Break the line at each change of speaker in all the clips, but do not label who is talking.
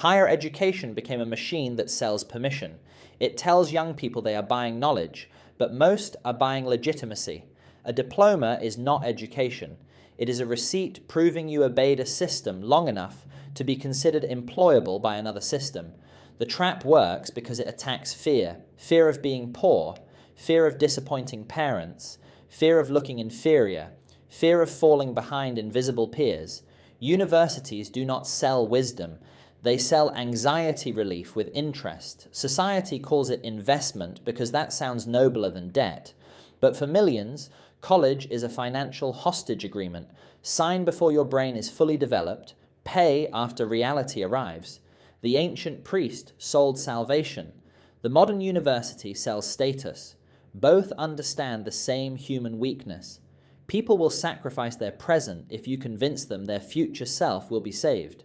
Higher education became a machine that sells permission. It tells young people they are buying knowledge, but most are buying legitimacy. A diploma is not education. It is a receipt proving you obeyed a system long enough to be considered employable by another system. The trap works because it attacks fear. Fear of being poor, fear of disappointing parents, fear of looking inferior, fear of falling behind invisible peers. Universities do not sell wisdom. They sell anxiety relief with interest. Society calls it investment because that sounds nobler than debt. But for millions, college is a financial hostage agreement. Sign before your brain is fully developed, pay after reality arrives. The ancient priest sold salvation. The modern university sells status. Both understand the same human weakness. People will sacrifice their present if you convince them their future self will be saved.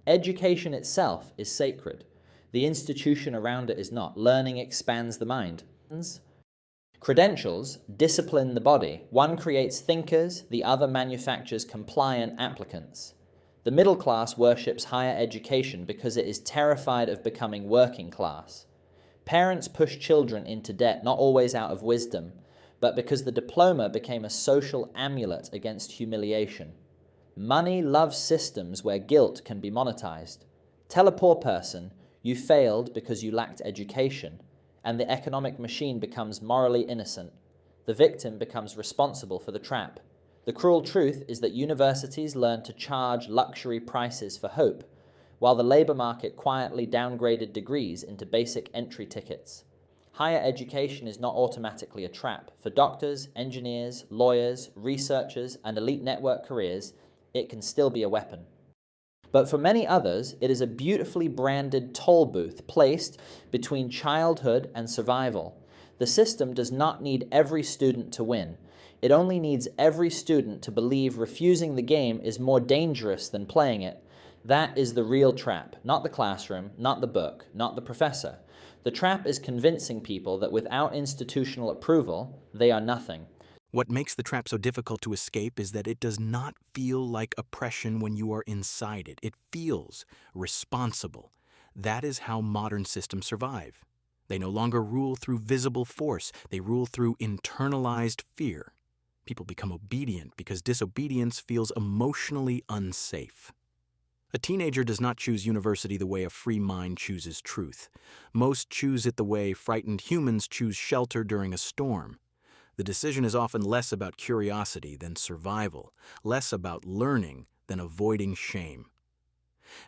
Education itself is sacred. The institution around it is not. Learning expands the mind. Credentials discipline the body. One creates thinkers, the other manufactures compliant applicants. The middle class worships higher education because it is terrified of becoming working class. Parents push children into debt not always out of wisdom, but because the diploma became a social amulet against humiliation. Money loves systems where guilt can be monetized. Tell a poor person, you failed because you lacked education, and the economic machine becomes morally innocent. The victim becomes responsible for the trap. The cruel truth is that universities learn to charge luxury prices for hope, while the labor market quietly downgraded degrees into basic entry tickets. Higher education is not automatically a trap. For doctors, engineers, lawyers, researchers, and elite network careers, it can still be a weapon. But for many others, it is a beautifully branded toll booth placed between childhood and survival. The system does not need every student to win. It only needs every student to believe refusing the game is more dangerous than playing it. That is the real trap, not the classroom, not the book, not the professor. The trap is convincing people that without institutional approval, they are nothing.
What makes the trap so difficult to escape is that it does not feel like oppression when you are inside it. It feels responsible. That is how modern systems survive. They no longer rule through visible force. They rule through internalized fear. People become obedient because disobedience feels emotionally unsafe. A teenager does not choose university the way a free mind chooses truth. Most choose it the way frightened humans choose shelter during a storm. The decision is often less about curiosity than survival, less about learning than avoiding shame.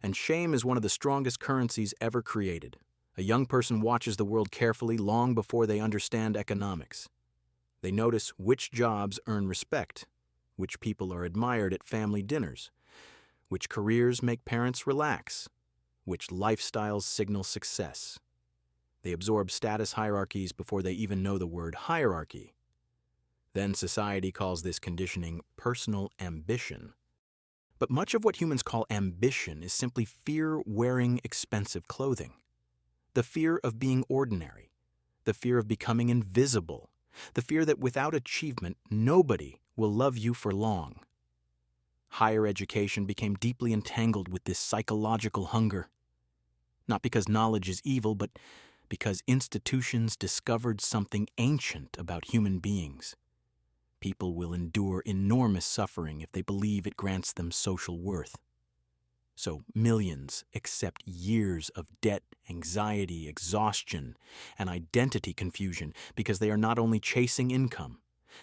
And shame is one of the strongest currencies ever created. A young person watches the world carefully long before they understand economics. They notice which jobs earn respect, which people are admired at family dinners, which careers make parents relax, which lifestyles signal success. They absorb status hierarchies before they even know the word hierarchy. Then society calls this conditioning personal ambition. But much of what humans call ambition is simply fear wearing expensive clothing. The fear of being ordinary, the fear of becoming invisible, the fear that without achievement, nobody will love you for long. Higher education became deeply entangled with this psychological hunger. Not because knowledge is evil, but because institutions discovered something ancient about human beings. People will endure enormous suffering if they believe it grants them social worth. So millions accept years of debt, anxiety, exhaustion, and identity confusion because they are not only chasing income,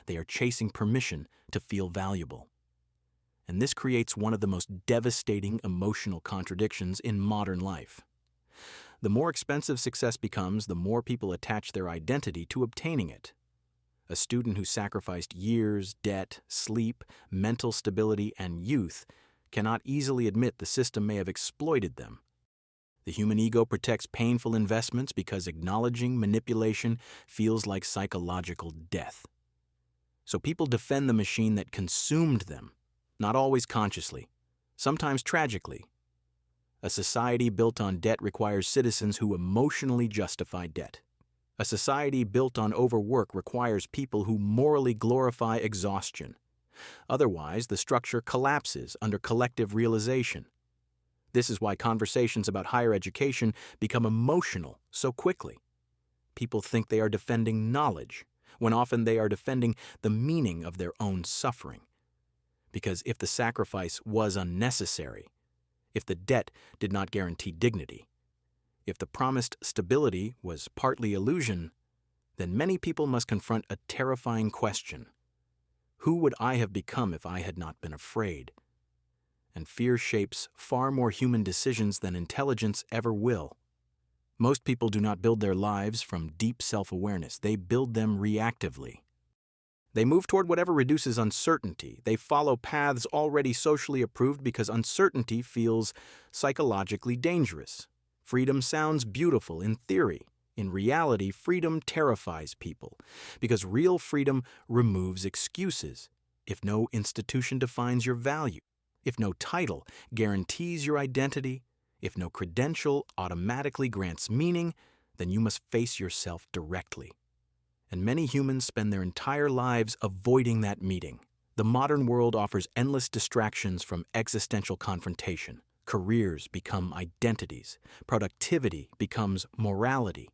they are chasing permission to feel valuable. And this creates one of the most devastating emotional contradictions in modern life. The more expensive success becomes, the more people attach their identity to obtaining it. A student who sacrificed years, debt, sleep, mental stability, and youth cannot easily admit the system may have exploited them. The human ego protects painful investments because acknowledging manipulation feels like psychological death. So people defend the machine that consumed them, not always consciously, sometimes tragically. A society built on debt requires citizens who emotionally justify debt. A society built on overwork requires people who morally glorify exhaustion. Otherwise, the structure collapses under collective realization. This is why conversations about higher education become emotional so quickly. People think they are defending knowledge, when often they are defending the meaning of their own suffering. Because if the sacrifice was unnecessary, if the debt did not guarantee dignity, if the promised stability was partly illusion, then many people must confront a terrifying question. Who would I have become if I had not been afraid? And fear shapes far more human decisions than intelligence ever will. Most people do not build their lives from deep self-awareness. They build them reactively. They move toward whatever reduces uncertainty. They follow paths already socially approved because uncertainty feels psychologically dangerous. Freedom sounds beautiful in theory. In reality, freedom terrifies people because real freedom removes excuses. If no institution defines your value, if no title guarantees your identity, if no credential automatically grants meaning, then you must face yourself directly. And many humans spend their entire lives avoiding that meeting. The modern world offers endless distractions from existential confrontation. Careers become identities. Productivity becomes morality.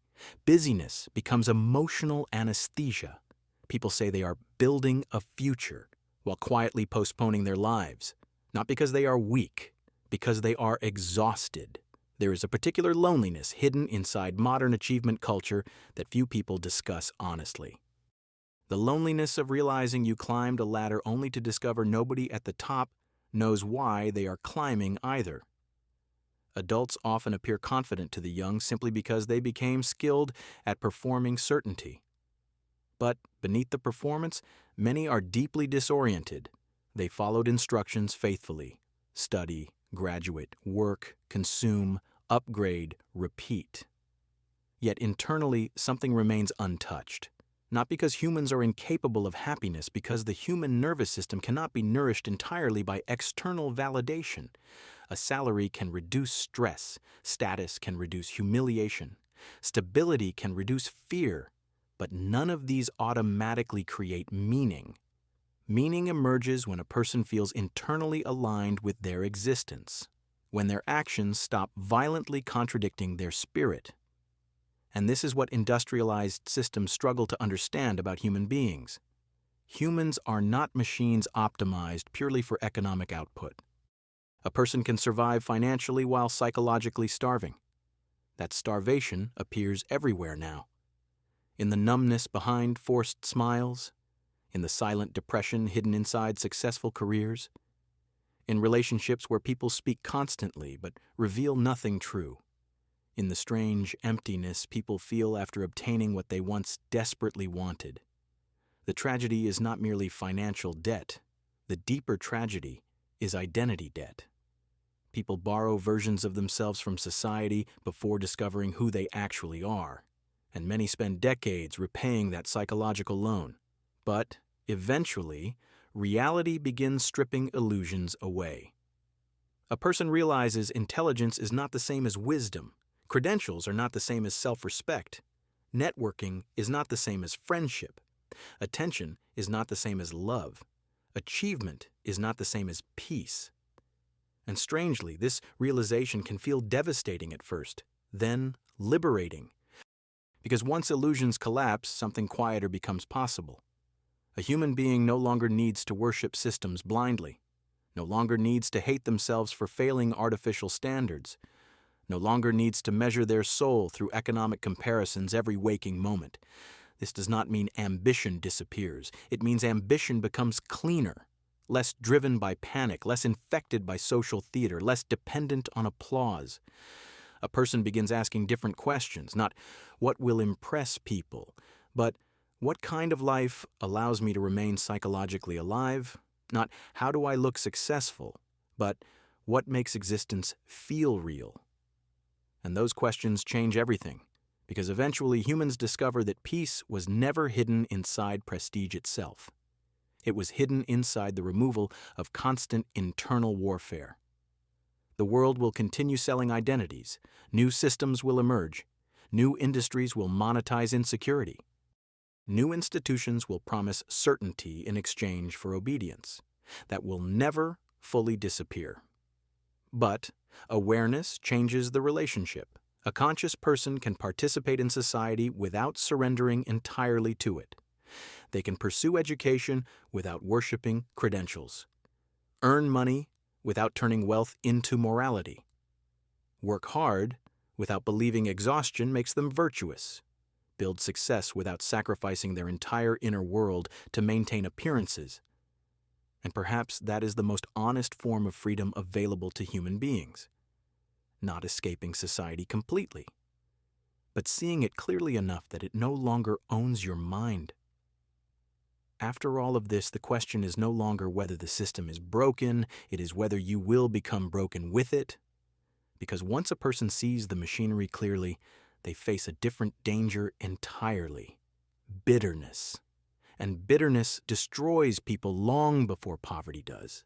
Busyness becomes emotional anesthesia. People say they are building a future while quietly postponing their lives, not because they are weak, because they are exhausted. There is a particular loneliness hidden inside modern achievement culture that few people discuss honestly. The loneliness of realizing you climbed a ladder only to discover nobody at the top knows why they are climbing either. Adults often appear confident to the young simply because they became skilled at performing certainty. But beneath the performance, many are deeply disoriented. They followed instructions faithfully. Study, graduate, work, consume, upgrade, repeat. Yet internally, something remains untouched. Not because humans are incapable of happiness, because the human nervous system cannot be nourished entirely by external validation. A salary can reduce stress, status can reduce humiliation, stability can reduce fear, but none of these automatically create meaning. Meaning emerges when a person feels internally aligned with their existence, when their actions stop violently contradicting their spirit. And this is what industrialized systems struggle to understand about human beings. Humans are not machines optimized purely for economic output. A person can survive financially while psychologically starving. That starvation appears everywhere now. In the numbness behind forced smiles, in the silent depression hidden inside successful careers, in relationships where people speak constantly but reveal nothing true, in the strange emptiness people feel after obtaining what they once desperately wanted. The tragedy is not merely financial debt. The deeper tragedy is identity debt. People borrow versions of themselves from society before discovering who they actually are, and many spend decades repaying that psychological loan. But eventually, reality begins stripping illusions away. A person realizes intelligence is not the same as wisdom. Credentials are not the same as self-respect. Networking is not the same as friendship. Attention is not the same as love. Achievement is not the same as peace. And strangely, this realization can feel devastating at first, then liberating. Because once illusions collapse, something quieter becomes possible. A human being no longer needs to worship systems blindly, no longer needs to hate themselves for failing artificial standards, no longer needs to measure their soul through economic comparisons every waking moment. This does not mean ambition disappears. It means ambition becomes cleaner, less driven by panic, less infected by social theater, less dependent on applause. A person begins asking different questions, not what will impress people, but what kind of life allows me to remain psychologically alive? Not how do I look successful, but what makes existence feel real? And those questions change everything, because eventually humans discover that peace was never hidden inside prestige itself. It was hidden inside the removal of constant internal warfare. The world will continue selling identities. New systems will emerge. New industries will monetize insecurity. New institutions will promise certainty in exchange for obedience. That will never fully disappear. But awareness changes the relationship. A conscious person can participate in society without surrendering entirely to it. They can pursue education without worshiping credentials, earn money without turning wealth into morality, work hard without believing exhaustion makes them virtuous, build success without sacrificing their entire inner world to maintain appearances. And perhaps that is the most honest form of freedom available to human beings. Not escaping society completely, but seeing it clearly enough that it no longer owns your mind. After all of this, the question is no longer whether the system is broken, it is whether you will become broken with it. Because once a person sees the machinery clearly, they face a different danger entirely: bitterness. And bitterness destroys people long before poverty does.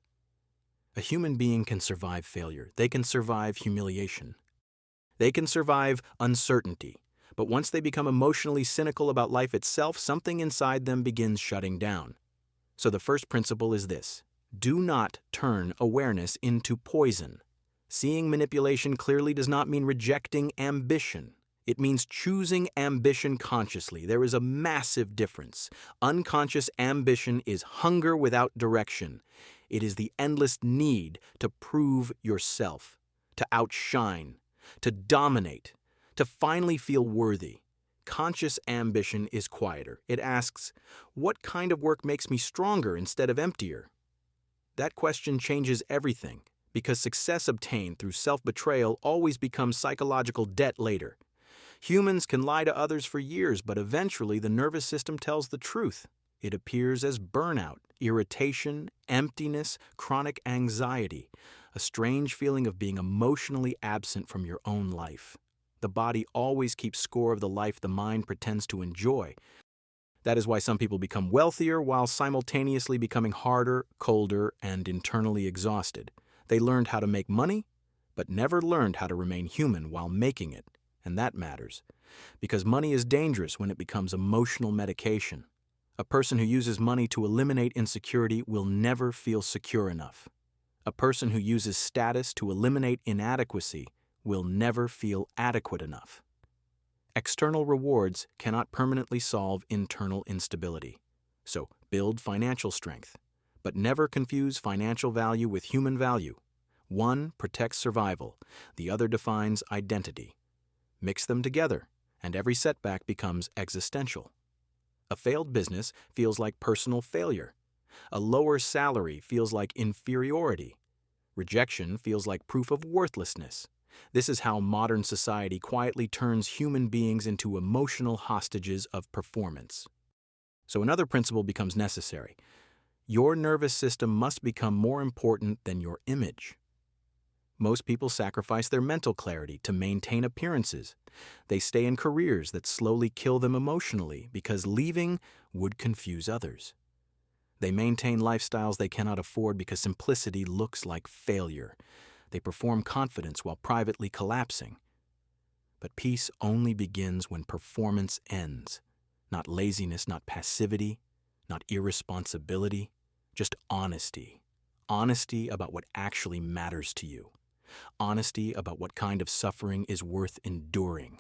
A human being can survive failure. They can survive humiliation. They can survive uncertainty. But once they become emotionally cynical about life itself, something inside them begins shutting down. So the first principle is this: do not turn awareness into poison. Seeing manipulation clearly does not mean rejecting ambition. It means choosing ambition consciously. There is a massive difference. Unconscious ambition is hunger without direction. It is the endless need to prove yourself, to outshine, to dominate, to finally feel worthy. Conscious ambition is quieter. It asks, what kind of work makes me stronger instead of emptier? That question changes everything, because success obtained through self-betrayal always becomes psychological debt later. Humans can lie to others for years, but eventually the nervous system tells the truth. It appears as burnout, irritation, emptiness, chronic anxiety, a strange feeling of being emotionally absent from your own life. The body always keeps score of the life the mind pretends to enjoy. That is why some people become wealthier while simultaneously becoming harder, colder, and internally exhausted. They learned how to make money, but never learned how to remain human while making it. And that matters, because money is dangerous when it becomes emotional medication. A person who uses money to eliminate insecurity will never feel secure enough. A person who uses status to eliminate inadequacy will never feel adequate enough. External rewards cannot permanently solve internal instability. So build financial strength, but never confuse financial value with human value. One protects survival, the other defines identity. Mix them together, and every setback becomes existential. A failed business feels like personal failure. A lower salary feels like inferiority. Rejection feels like proof of worthlessness. This is how modern society quietly turns human beings into emotional hostages of performance. So another principle becomes necessary. Your nervous system must become more important than your image. Most people sacrifice their mental clarity to maintain appearances. They stay in careers that slowly kill them emotionally because leaving would confuse others. They maintain lifestyles they cannot afford because simplicity looks like failure. They perform confidence while privately collapsing. But peace only begins when performance ends. Not laziness, not passivity, not irresponsibility, just honesty. Honesty about what actually matters to you. Honesty about what kind of suffering is worth enduring.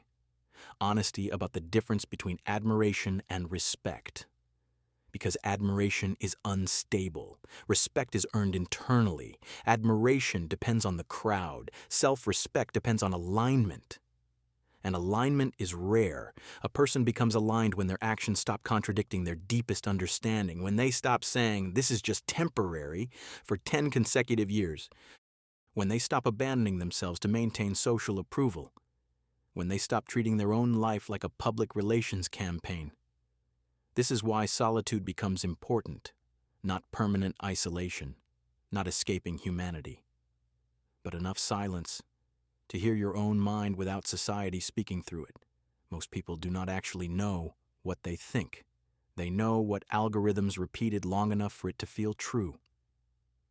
Honesty about the difference between admiration and respect. Because admiration is unstable. Respect is earned internally. Admiration depends on the crowd. Self-respect depends on alignment. And alignment is rare. A person becomes aligned when their actions stop contradicting their deepest understanding, when they stop saying, "This is just temporary," for 10 consecutive years. When they stop abandoning themselves to maintain social approval. When they stop treating their own life like a public relations campaign. This is why solitude becomes important, not permanent isolation, not escaping humanity, but enough silence to hear your own mind without society speaking through it. Most people do not actually know what they think. They know what algorithms repeated long enough for it to feel true.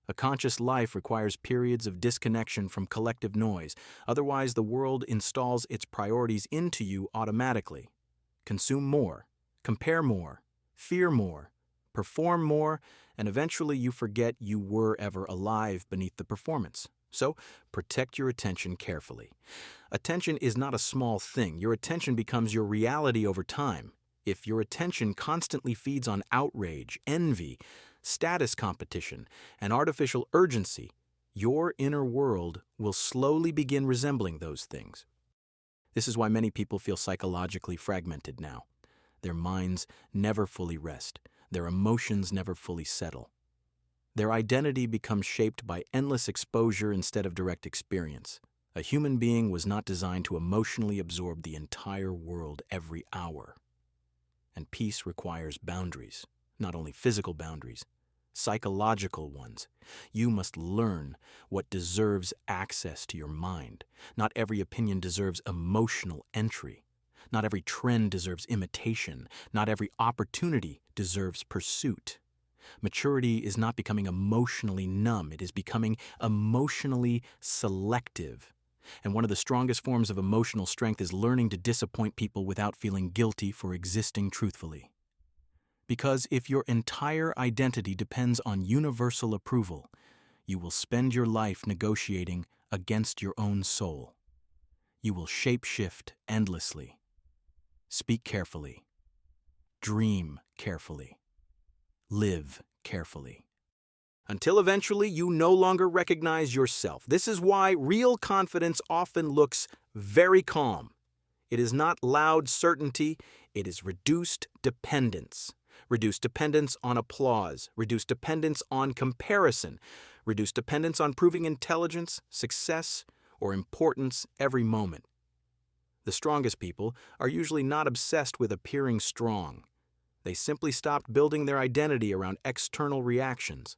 A conscious life requires periods of disconnection from collective noise. Otherwise, the world installs its priorities into you automatically. Consume more, compare more, fear more, perform more, and eventually you forget you were ever alive beneath the performance. So, protect your attention carefully. Attention is not a small thing. Your attention becomes your reality over time. If your attention constantly feeds on outrage, envy, status competition, and artificial urgency, your inner world will slowly begin resembling those things. This is why many people feel psychologically fragmented now. Their minds never fully rest. Their emotions never fully settle. Their identity becomes shaped by endless exposure instead of direct experience. A human being was not designed to emotionally absorb the entire world every hour. And peace requires boundaries, not only physical boundaries, psychological ones. You must learn what deserves access to your mind. Not every opinion deserves emotional entry. Not every trend deserves imitation. Not every opportunity deserves pursuit. Maturity is not becoming emotionally numb. It is becoming emotionally selective. And one of the strongest forms of emotional strength is learning to disappoint people without feeling guilty for existing truthfully. Because if your entire identity depends on universal approval, you will spend your life negotiating against your own soul. You will shape-shift endlessly. Speak carefully. Dream carefully. Live carefully. Until eventually you no longer recognize yourself. This is why real confidence often looks very calm. It is not loud certainty, it is reduced dependence. Reduced dependence on applause, reduced dependence on comparison, reduced dependence on proving intelligence, success, or importance every moment. The strongest people are usually not obsessed with appearing strong. They simply stopped building their identity around external reactions.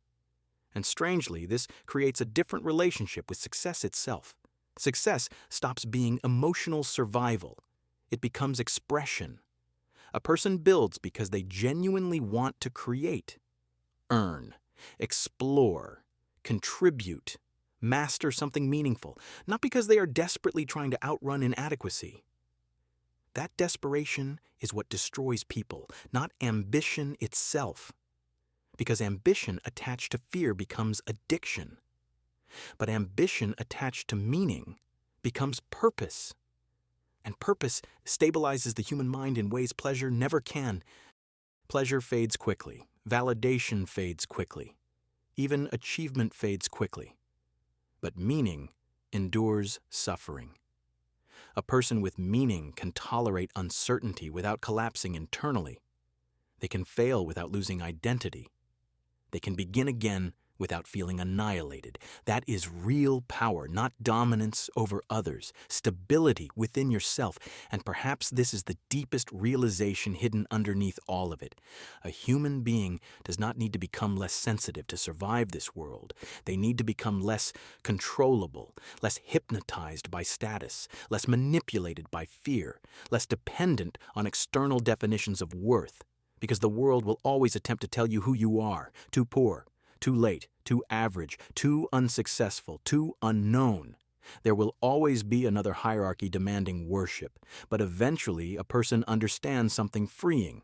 And strangely, this creates a different relationship with success itself. Success stops being emotional survival. It becomes expression. A person builds because they genuinely want to create, earn, explore, contribute, master something meaningful, not because they are desperately trying to outrun inadequacy. That desperation is what destroys people, not ambition itself. Because ambition attached to fear becomes addiction. But ambition attached to meaning becomes purpose. And purpose stabilizes the human mind in ways pleasure never can. Pleasure fades quickly. Validation fades quickly. Even achievement fades quickly. But meaning endures suffering. A person with meaning can tolerate uncertainty without collapsing internally. They can fail without losing identity. They can begin again without feeling annihilated. That is real power, not dominance over others, stability within yourself. And perhaps this is the deepest realization hidden underneath all of it. A human being does not need to become less sensitive to survive this world. They need to become less controllable, less hypnotized by status, less manipulated by fear, less dependent on external definitions of worth. Because the world will always attempt to tell you who you are. Too poor, too late, too average, too unsuccessful, too unknown. There will always be another hierarchy demanding worship, but eventually a person understands something freeing.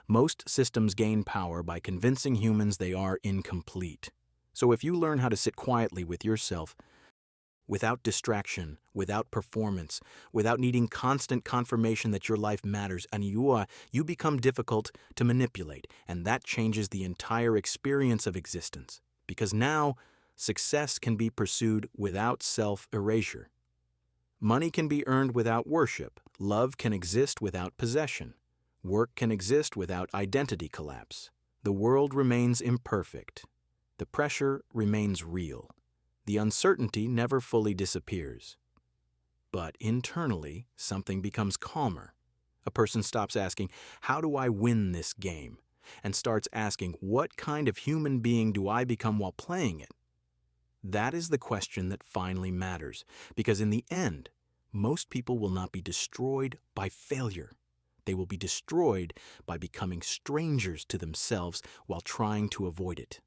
Most systems gain power by convincing humans they are incomplete. So if you learn how to sit quietly with yourself, without distraction, without performance, without needing constant confirmation that your life matters, and you become difficult to manipulate, and that changes the entire experience of existence. Because now, success can be pursued without self-erasure. Money can be earned without worship. Love can exist without possession. Work can exist without identity collapse. The world remains imperfect. The pressure remains real. The uncertainty never fully disappears. But internally, something becomes calmer. A person stops asking, "How do I win this game?" and starts asking, "What kind of human being do I become while playing it?" That is the question that finally matters, because in the end, most people will not be destroyed by failure. They will be destroyed by becoming strangers to themselves while trying to avoid it.